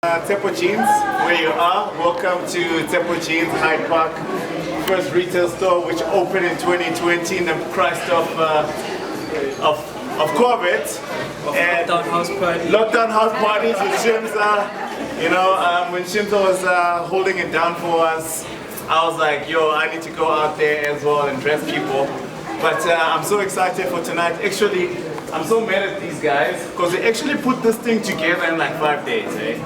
Tepo Jeans, where you are. Welcome to Tepo Jeans, Hyde Park, first retail store which opened in 2020 in the Christ of COVID. And lockdown house parties with Shimza. You know, when Shimza was holding it down for us, I was like, yo, I need to go out there as well and dress people. But I'm so excited for tonight. Actually, I'm so mad at these guys because they actually put this thing together in like 5 days, eh?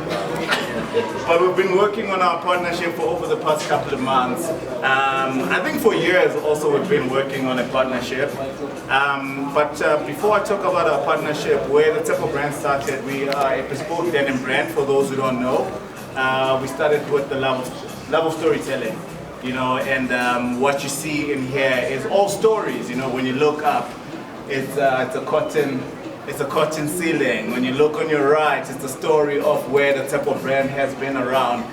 But we've been working on our partnership for over the past couple of months. I think for years also we've been working on a partnership. But before I talk about our partnership, where the Tepo brand started, we are a bespoke denim brand for those who don't know. We started with the love of storytelling, you know, and what you see in here is all stories, you know, when you look up. It's a cotton ceiling. When you look on your right, it's the story of where the Tepo brand has been around,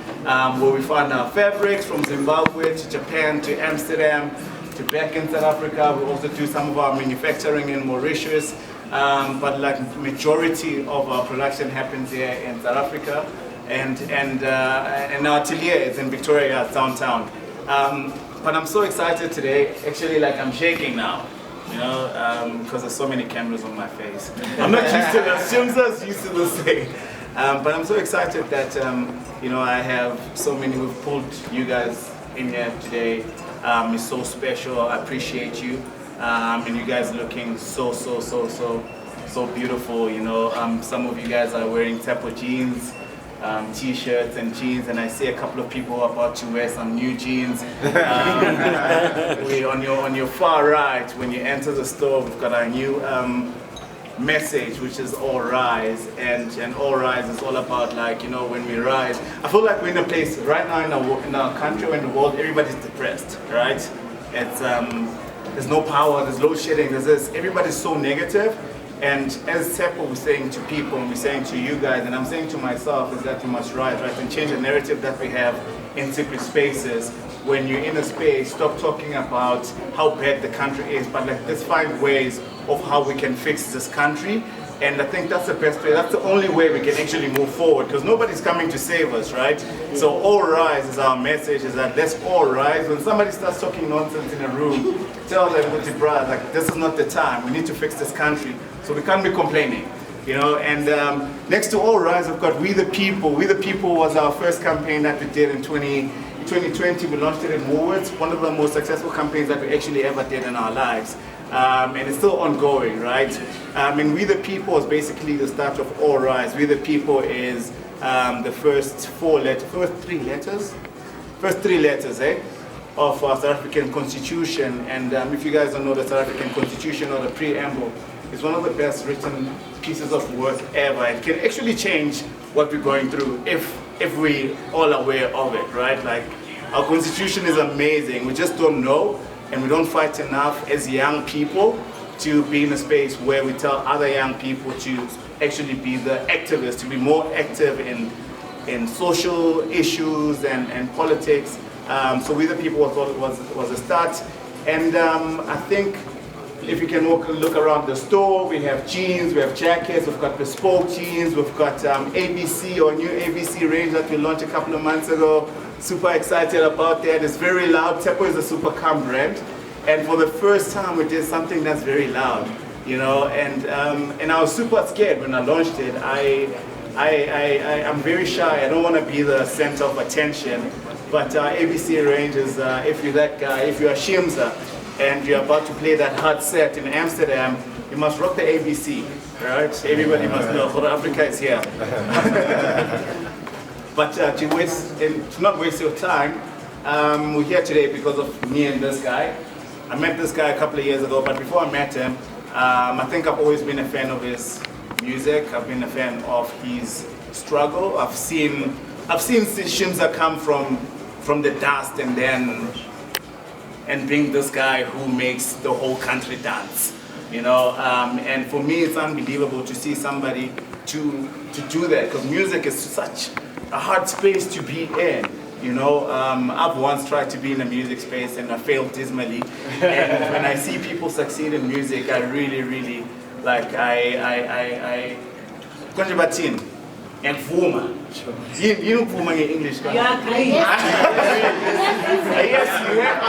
where we found our fabrics from Zimbabwe to Japan to Amsterdam to back in South Africa. We also do some of our manufacturing in Mauritius, but like majority of our production happens here in South Africa, and our atelier is in Victoria, downtown. But I'm so excited today. Actually, like I'm shaking now. You know, because there's so many cameras on my face. I'm not used to this. Shimza's used to this thing. But I'm so excited that, you know, I have so many, we've pulled you guys in here today. It's so special. I appreciate you. And you guys looking so beautiful. You know, some of you guys are wearing Tepo jeans. T-shirts and jeans, and I see a couple of people about to wear some new jeans. On your far right, when you enter the store, we've got our new message, which is All Rise, and All Rise is all about, like, you know, when we rise. I feel like we're in a place right now in our country or in the world, everybody's depressed, right? It's there's no power, there's load shedding, there's this. Everybody's so negative. And as Tepo was saying to people, and we're saying to you guys, and I'm saying to myself, is that you must rise, right? And change the narrative that we have in secret spaces. When you're in a space, stop talking about how bad the country is, but like, let's find ways of how we can fix this country. And I think that's the best way, that's the only way we can actually move forward, because nobody's coming to save us, right? So all rise is our message, is that let's all rise. When somebody starts talking nonsense in a room, tell them with your brother, like, this is not the time, we need to fix this country. So we can't be complaining, you know. And next to All Rise, we've got We the People. We the People was our first campaign that we did in 2020. We launched it in Woolworths, one of the most successful campaigns that we actually ever did in our lives. And it's still ongoing, right? And We the People is basically the start of All Rise. We the People is the first three letters, of our South African Constitution. And if you guys don't know the South African Constitution or the preamble, it's one of the best written pieces of work ever. It can actually change what we're going through if we all are aware of it, right? Like, our Constitution is amazing. We just don't know, and we don't fight enough as young people to be in a space where we tell other young people to actually be the activists, to be more active in social issues and politics. So We the People was a start. And I think if you can look around the store, we have jeans, we have jackets, we've got bespoke jeans, we've got ABC, or new ABC range that we launched a couple of months ago. Super excited about that. It's very loud. Tepo is a super calm brand. And for the first time, we did something that's very loud, you know, and I was super scared when I launched it. I'm very shy. I don't want to be the center of attention, but our ABC range is, if you're that guy, if you're Shimza, and you're about to play that hard set in Amsterdam, you must rock the ABC, right? Everybody must know, South Africa is here. But to not waste your time, we're here today because of me and this guy. I met this guy a couple of years ago, but before I met him, I think I've always been a fan of his music. I've been a fan of his struggle. I've seen Shimza come from the dust and being this guy who makes the whole country dance, you know. And for me, it's unbelievable to see somebody to do that, because music is such a hard space to be in, you know. I've once tried to be in a music space and I failed dismally. And when I see people succeed in music, I really, like, Konje bathini, ngiyakuvuma, Sure. You don't put my English. You agree? Yes, you have.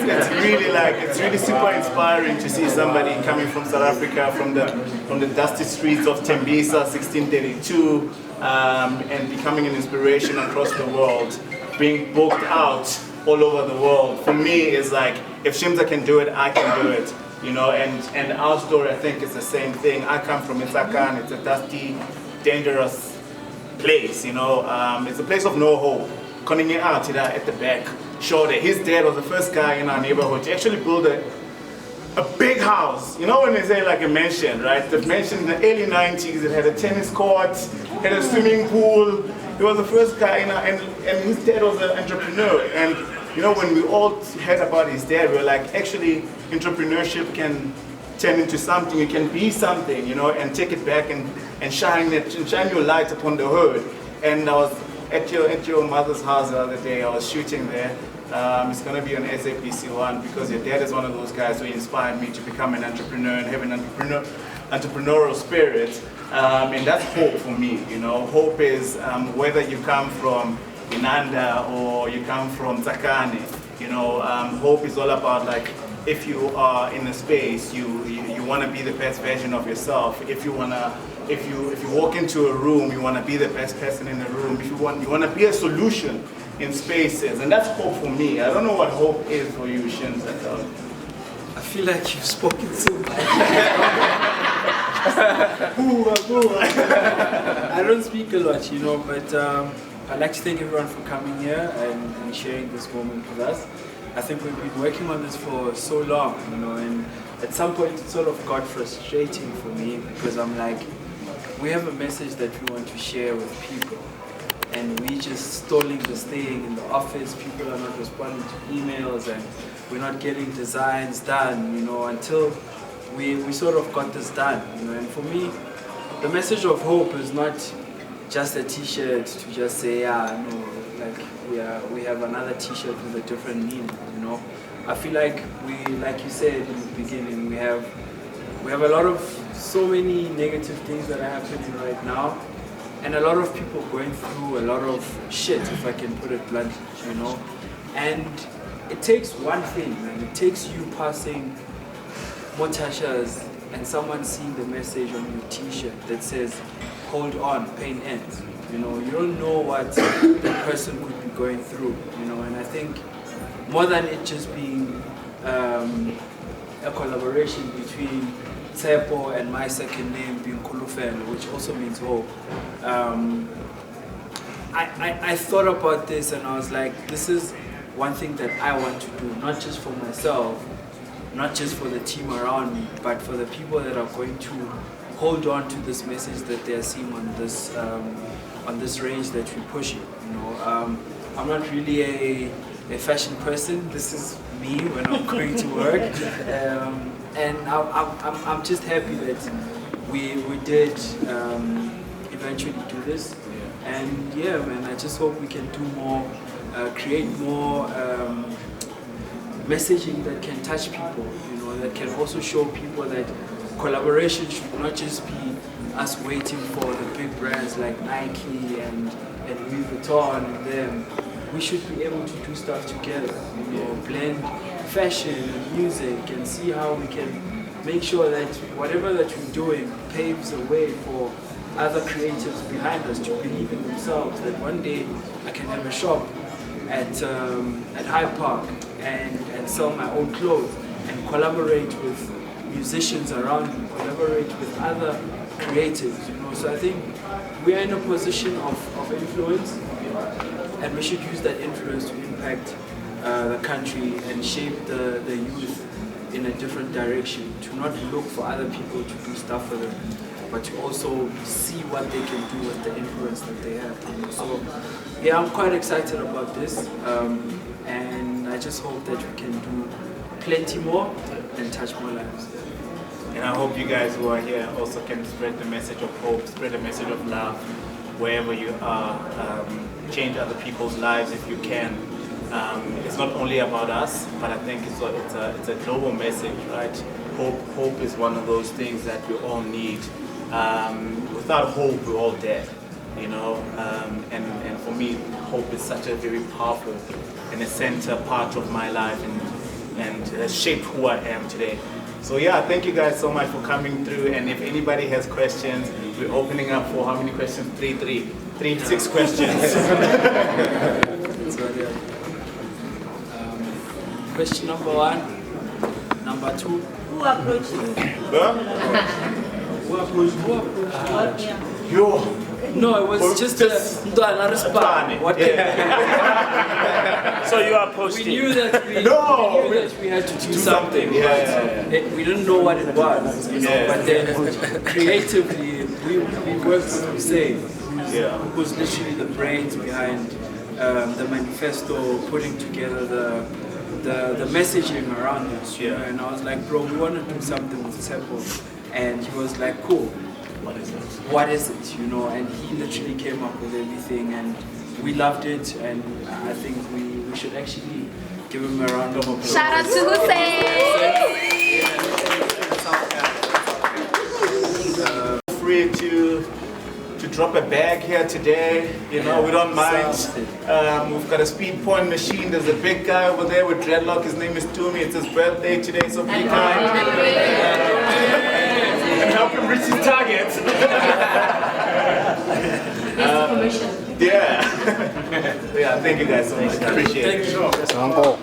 It's really like, it's really super inspiring to see somebody coming from South Africa, from the dusty streets of Tembisa, 1632, and becoming an inspiration across the world, being booked out all over the world. For me, it's like, if Shimza can do it, I can do it. You know, and our story, I think, is the same thing. I come from Isakan. It's a dusty, dangerous place, you know. It's a place of no hope. Coming out at the back, showed that his dad was the first guy in our neighborhood to actually build a big house. You know when they say like a mansion, right? The mansion in the early 90s, it had a tennis court, had a swimming pool. He was the first guy, and his dad was an entrepreneur. And you know, when we all heard about his dad, we were like, actually, entrepreneurship can turn into something. You can be something, you know, and take it back and shine your light upon the hood. And I was at your mother's house the other day. I was shooting there. It's going to be on SABC1 because your dad is one of those guys who inspired me to become an entrepreneur and have an entrepreneurial spirit. And that's hope for me, you know. Hope is whether you come from Inanda or you come from Tsakane, you know, hope is all about like, if you are in a space, you want to be the best version of yourself. If you walk into a room, you want to be the best person in the room. If you want to be a solution in spaces, and that's hope for me. I don't know what hope is for you, Shimza. I feel like you've spoken so much. I don't speak a lot, you know, but I'd like to thank everyone for coming here and sharing this moment with us. I think we've been working on this for so long, you know, and at some point it sort of got frustrating for me because I'm like, we have a message that we want to share with people and we just stalling this thing in the office. People are not responding to emails and we're not getting designs done, you know, until we sort of got this done, you know. And for me, the message of hope is not just a t-shirt to just say, yeah, no, like we have another t-shirt with a different meaning, you know. I feel like like you said in the beginning, we have a lot of so many negative things that are happening right now, and a lot of people going through a lot of shit, if I can put it bluntly, you know. And it takes one thing, man. It takes you passing Motashas and someone seeing the message on your t-shirt that says, hold on, pain ends. You know, you don't know what the person could be going through, you know. And I think more than it just being a collaboration between Tsepo and my second name being Kulufelo, which also means hope, I thought about this and I was like, this is one thing that I want to do, not just for myself, not just for the team around me, but for the people that are going to hold on to this message that they are seeing on this range that we're pushing. You know, I'm not really a fashion person. This is me when I'm going to work, and I'm just happy that we did eventually do this. And yeah, man, I just hope we can do more, create more messaging that can touch people, you know, that can also show people that collaboration should not just be us waiting for the big brands like Nike and Louis Vuitton and them. We should be able to do stuff together, you know, blend fashion and music and see how we can make sure that whatever that we're doing paves the way for other creatives behind us to believe in themselves, that one day I can have a shop at Hyde Park and sell my own clothes and collaborate with musicians around me, collaborate with other creatives, you know. So I think we are in a position of influence, and we should use that influence to impact the country and shape the youth in a different direction, to not look for other people to do stuff for them, but to also see what they can do with the influence that they have. You know? So yeah, I'm quite excited about this, and I just hope that we can do plenty more and touch more lives. And I hope you guys who are here also can spread the message of hope, spread the message of love wherever you are. Change other people's lives if you can. It's not only about us, but I think it's a global message, right? Hope is one of those things that we all need. Without hope, we're all dead, you know. And for me, hope is such a very powerful and a center part of my life, and has shaped who I am today. So yeah, thank you guys so much for coming through. And if anybody has questions, we're opening up for how many questions? 6 questions. So, yeah. Question number 1, number 2. Who approached you? Huh? Yeah. Yo. No, it was just a plan. What So you approached we him. knew that we had to do something. Yeah. We didn't know what it was, you know. Yeah. But then creatively, we worked with Hussein, Yeah. who's literally the brains behind the manifesto, putting together the messaging around this. You know? And I was like, bro, we want to do something with Temple, and he was like, cool. What is it, you know? And he literally came up with everything, and we loved it, and I think we should actually give him a round of applause. Shout out to Hussein! Feel free to drop a bag here today, you know, we don't mind. We've got a speed point machine. There's a big guy over there with dreadlock. His name is Tumi. It's his birthday today, so be kind. And help him reach his target. Permission. Yeah. Yeah, thank you guys so much. Appreciate it. Thank you. Uncle.